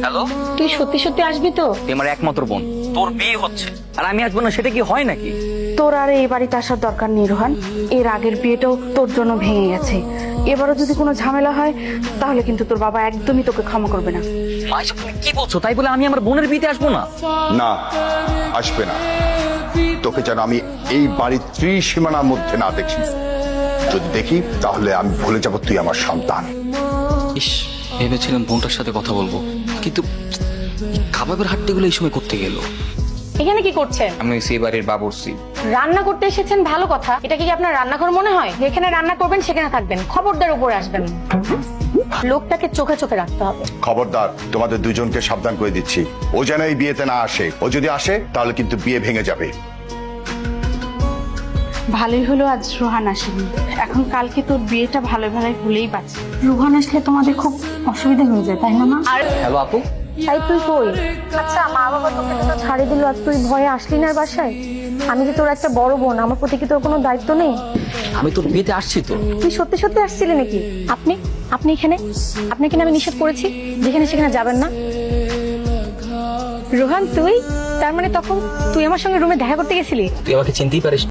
Hello, তুই সত্যি সত্যি আসবি তো? তুই আমার একমাত্র বোন, তোর বিয়ে হচ্ছে আর আমি আসবো না, সেটা কি হয় নাকি? তোর আর এই বাড়িতে আসার দরকার নেই রোহান। এর আগের বিয়েটাও তোর জন্য ভেঙে গেছে। এবারও যদি কোনো ঝামেলা হয় তাহলে কিন্তু তোর বাবা একদমই তোকে ক্ষমা করবে না। মা, এসব তুমি কি বলছো? তাই বলে আমি আমার বোনের বিয়েতে আসবো না? না, আসবে না। তোকে যেন আমি এই বাড়ির ত্রিসীমানার মধ্যে না দেখি। যদি দেখি তাহলে আমি ভুলে যাব তুই আমার সন্তান। ইস, ভেবেছিলাম বোনটার সাথে কথা বলবো, কিন্তু কাবাবের হাট্টিগুলো এই সময় করতে গেল। এখানে কি করছেন? আমি সেই বাড়ির বাবুর্চি। রান্না করতে এসেছেন, ভালো কথা। এটা কি আপনার রান্নাঘর মনে হয়? যেখানে রান্না করবেন সেখানে থাকবেন, খবরদার উপরে আসবেন না। লোকটাকে চোখে চোখে রাখতে হবে। খবরদার, তোমাদের দুজনকে সাবধান করে দিচ্ছি। ও যেন এই বিয়েতে না আসে। ও যদি আসে তাহলে কিন্তু বিয়ে ভেঙে যাবে। ভালোই হলো আজ রোহান আসেনি। এখন কালকে তোর বিয়েটা ভালো ভালোই হলেই বাঁচে। রোহান আসলে তোমাদের খুব অসুবিধা হয়ে যায়, তাই না মা? আর হ্যালো আপু, তাই তুই কই? আচ্ছা, মা বাবা তোকে তো ছাড়ে দিল, আর তুই ভয়ে আসলি না বাসায়? আমি যে তোর একটা বড় বোন, আমার প্রতি কি তোর কোনো দায়িত্ব নেই? আমি তোর বিয়েতে আসছি তো। তুই সত্যি সত্যি আসছিলি নাকি? আপনি আপনি এখানে? আপনাকে না আমি নিষেধ করেছি যেখানে সেখানে যাবেন না। রোহান, তুই তার মানে তখন তুই আমার সঙ্গে রুমে দেখা করতে গেছিলি? তুই আমাকে চিনতেই পারিস?